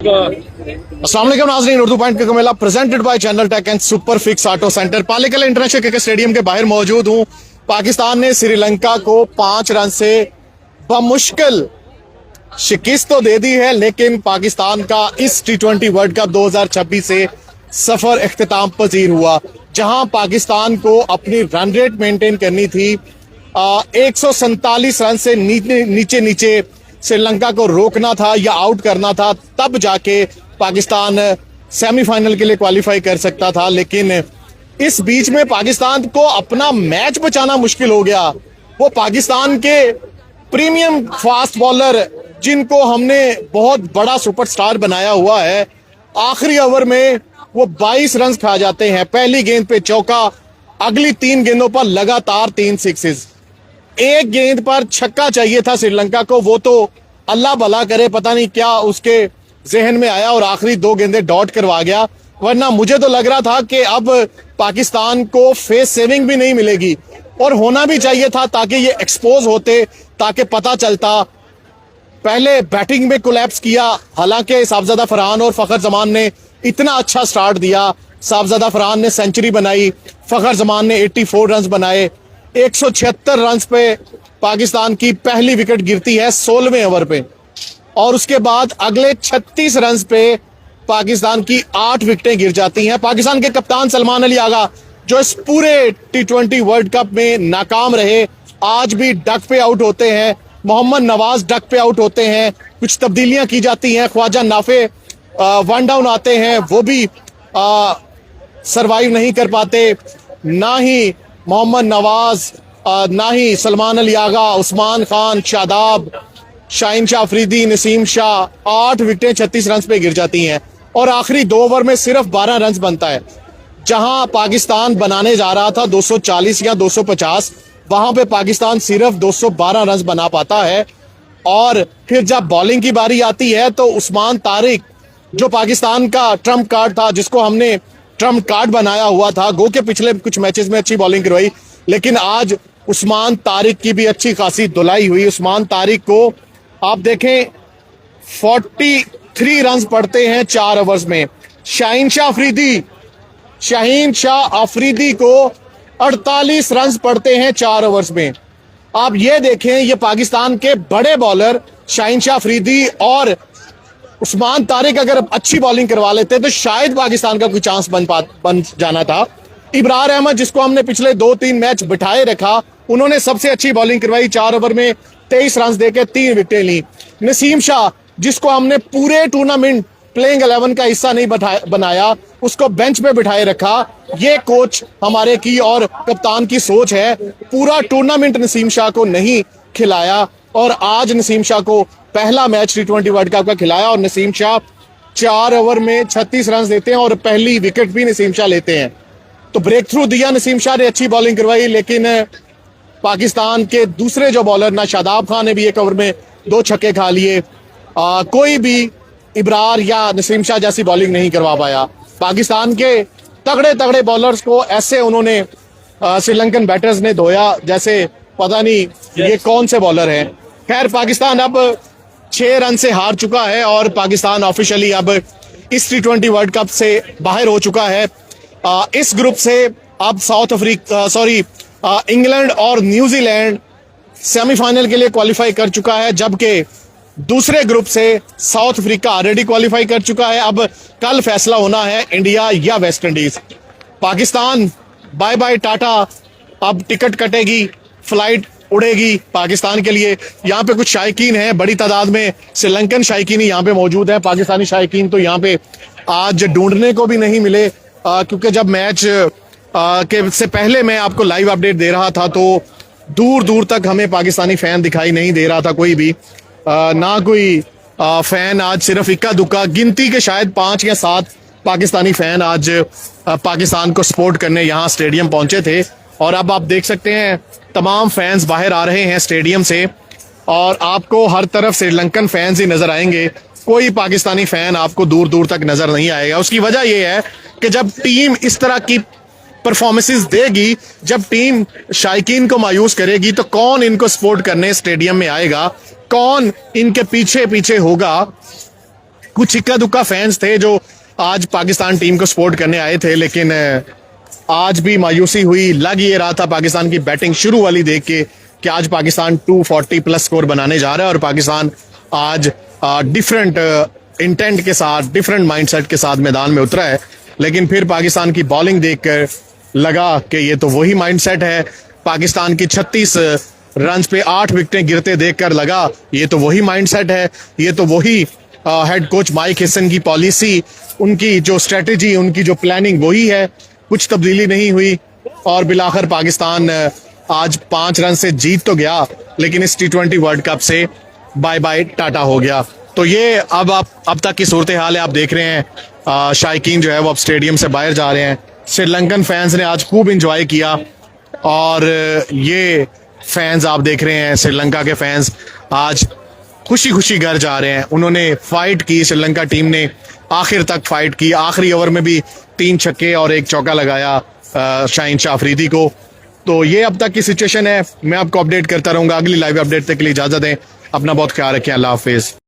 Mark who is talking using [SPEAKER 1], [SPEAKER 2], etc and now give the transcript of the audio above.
[SPEAKER 1] अस्सलाम वालेकुम नाज़रीन, उर्दू पॉइंट का मेला presented by channel tech and super fix auto centre Pallekele international cricket stadium के बाहर मौजूद हूं। पाकिस्तान ने श्रीलंका को 5 रन से बमुश्किल शिकस्त तो दे दी है, लेकिन पाकिस्तान का इस T20 वर्ल्ड कप 2026 से सफर इख्तिताम पजीर हुआ, जहां पाकिस्तान को अपनी रन रेट मेंटेन करनी थी। 147 रन से नीचे नीचे श्रीलंका को रोकना था या आउट करना था, तब जाके पाकिस्तान सेमीफाइनल के लिए क्वालिफाई कर सकता था। लेकिन इस बीच में पाकिस्तान को अपना मैच बचाना मुश्किल हो गया। वो पाकिस्तान के प्रीमियम फास्ट बॉलर, जिनको हमने बहुत बड़ा सुपरस्टार बनाया हुआ है, आखिरी ओवर में वो 22 रन खा जाते हैं। पहली गेंद पे चौका, अगली 3 गेंदों पर लगातार 3 सिक्सेस। एक गेंद पर छक्का चाहिए था श्रीलंका को, वो तो अल्लाह भला करे, पता नहीं क्या उसके जहन में आया और आखिरी 2 गेंदें डॉट करवा गया। वरना मुझे तो लग रहा था कि अब पाकिस्तान को फेस सेविंग भी नहीं मिलेगी, और होना भी चाहिए था ताकि ये एक्सपोज होते, ताकि पता चलता। पहले बैटिंग में कोलैप्स किया, हालांकि साहबजादा फरहान और फखर जमान ने इतना अच्छा स्टार्ट दिया। साहबजादा फरहान ने सेंचुरी बनाई, फखर जमान ने 84 रन बनाए। 176 रन पे पाकिस्तान की पहली विकेट गिरती है 16वें ओवर पे, और उसके बाद अगले 36 रन पे पाकिस्तान की 8 विकेटें गिर जाती हैं। पाकिस्तान के कप्तान सलमान अली आगा, जो इस पूरे T20 वर्ल्ड कप में नाकाम रहे, आज भी डक पे आउट होते हैं। मोहम्मद नवाज डक पे आउट होते हैं, कुछ तब्दीलियां की जाती हैं। ख्वाजा नाफे वन डाउन आते हैं, वो भी सरवाइव नहीं कर पाते। ना ही मोहम्मद नवाज, ना ही सलमान अली आगा, उस्मान खान, शादाब, शाहीन शाह अफरीदी, नसीम शाह, 8 विकेटें 36 रन पे गिर जाती हैं, और आखिरी 2 ओवर में सिर्फ 12 रन बनता है। जहां पाकिस्तान बनाने जा रहा था 240 या 250, वहां पे पाकिस्तान सिर्फ 212 रन बना पाता है। और फिर जब बॉलिंग की बारी आती है तो उस्मान तारिक, जो पाकिस्तान का ट्रम्प कार्ड था, जिसको हमने ट्रम्प कार्ड बनाया हुआ था, गो के पिछले कुछ मैचेस में अच्छी बॉलिंग करवाई, लेकिन आज उस्मान तारिक की भी अच्छी खासी धुलाई हुई। उस्मान तारिक को आप देखें 43 रन पड़ते हैं 4 ओवर्स में। शाहीन शाह अफरीदी को 48 रन पड़ते हैं 4 ओवर्स में। आप ये देखें, ये पाकिस्तान के बड़े बॉलर शाहीन शाह अफरीदी और उस्मान तारिक अगर अच्छी बॉलिंग करवा लेते तो शायद पाकिस्तान का कोई चांस बन जाना था। इब्रार अहमद, जिसको हमने पिछले 2-3 मैच बिठाए रखा, उन्होंने सबसे अच्छी बॉलिंग करवाई, 4 ओवर में 23 रन देके 3 विकेटें ली। नसीम शाह, जिसको हमने पूरे टूर्नामेंट प्लेइंग 11 का हिस्सा नहीं बनाया, उसको बेंच पे बिठाए रखा। ये कोच हमारे की और कप्तान की सोच है। पूरा टूर्नामेंट नसीम शाह को नहीं खिलाया, और आज नसीम शाह को पहला मैच T20 वर्ल्ड कप का खिलाया, और नसीम शाह 4 ओवर में 36 रन देते हैं और पहली विकेट भी नसीम शाह लेते हैं। तो ब्रेक थ्रू दिया नसीम शाह ने, अच्छी बॉलिंग करवाई। लेकिन पाकिस्तान के दूसरे जो बॉलर, ना शादाब खान ने भी 1 ओवर में 2 छक्के खा लिए, कोई भी इब्रार या नसीम शाह जैसी बॉलिंग नहीं करवा पाया। पाकिस्तान के तगड़े तगड़े बॉलर्स को ऐसे उन्होंने श्रीलंकन बैटर्स ने धोया जैसे पता नहीं ये कौन से बॉलर हैं। खैर, पाकिस्तान अब 6 रन से हार चुका है, और पाकिस्तान ऑफिशियली अब इस T20 वर्ल्ड कप से बाहर हो चुका है। इस ग्रुप से अब इंग्लैंड और न्यूजीलैंड सेमीफाइनल के लिए क्वालिफाई कर चुका है, जबकि दूसरे ग्रुप से साउथ अफ्रीका ऑलरेडी क्वालिफाई कर चुका है। अब कल फैसला होना है इंडिया या West Indies. Pakistan bye bye tata, अब टिकट कटेगी, फ्लाइट उड़ेगी पाकिस्तान के लिए। यहाँ पे कुछ शायकीन हैं, बड़ी तादाद में श्रीलंकन शायकीन यहाँ पे मौजूद है। पाकिस्तानी शायकीन तो यहाँ पे आज ढूंढने को भी नहीं मिले, क्योंकि जब मैच के से पहले मैं आपको लाइव अपडेट दे रहा था तो दूर दूर तक हमें पाकिस्तानी फैन दिखाई नहीं दे रहा था, कोई भी ना कोई फैन। आज सिर्फ इक्का दुक्का गिनती के शायद 5 या 7 पाकिस्तानी फैन आज पाकिस्तान को सपोर्ट करने यहाँ स्टेडियम पहुंचे थे, और अब आप देख सकते हैं तमाम फैंस बाहर आ रहे हैं स्टेडियम से, और आपको हर तरफ श्रीलंकन फैंस ही नजर आएंगे। कोई पाकिस्तानी फैन आपको दूर दूर तक नजर नहीं आएगा। उसकी वजह यह है कि जब टीम इस तरह की परफॉर्मेंसेस देगी, जब टीम शायकीन को मायूस करेगी, तो कौन इनको सपोर्ट करने स्टेडियम में आएगा, कौन इनके पीछे पीछे होगा। कुछ इक्का दुक्का फैंस थे जो आज पाकिस्तान टीम को सपोर्ट करने आए थे, लेकिन आज भी मायूसी हुई। लग ये रहा था पाकिस्तान की बैटिंग शुरू वाली देख के कि आज पाकिस्तान 240 प्लस स्कोर बनाने जा रहा है और पाकिस्तान आज डिफरेंट इंटेंट के साथ, डिफरेंट माइंडसेट के साथ मैदान में उतरा है। लेकिन फिर पाकिस्तान की बॉलिंग देखकर लगा कि ये तो वही माइंडसेट है। पाकिस्तान की 36 रन पे 8 विकेटें गिरते देखकर लगा ये तो वही माइंडसेट है, ये तो वही हेड कोच माइक हेसन की पॉलिसी, उनकी जो स्ट्रेटेजी, उनकी जो प्लानिंग वही है। कुछ तब्दीली नहीं हुई और बिलाखिर पाकिस्तान आज 5 रन से जीत तो गया, लेकिन इस T20 वर्ल्ड कप से बाय बाय टाटा हो गया। तो ये अब तक की सूरत हाल है। आप देख रहे हैं शायकीन जो है वो अब स्टेडियम से बाहर जा रहे हैं। श्रीलंकन फैंस ने आज खूब इंजॉय किया और ये फैंस आप देख रहे हैं, श्रीलंका के फैंस आज खुशी खुशी घर जा रहे हैं। उन्होंने फाइट की, श्रीलंका टीम ने आखिर तक फाइट की। आखिरी ओवर में भी 3 छक्के और 1 चौका लगाया शाहीन शाह अफरीदी को। तो ये अब तक की सिचुएशन है। मैं आपको अपडेट करता रहूंगा। अगली लाइव अपडेट तक के लिए इजाजत दें। अपना बहुत ख्याल रखें। अल्लाह हाफिज।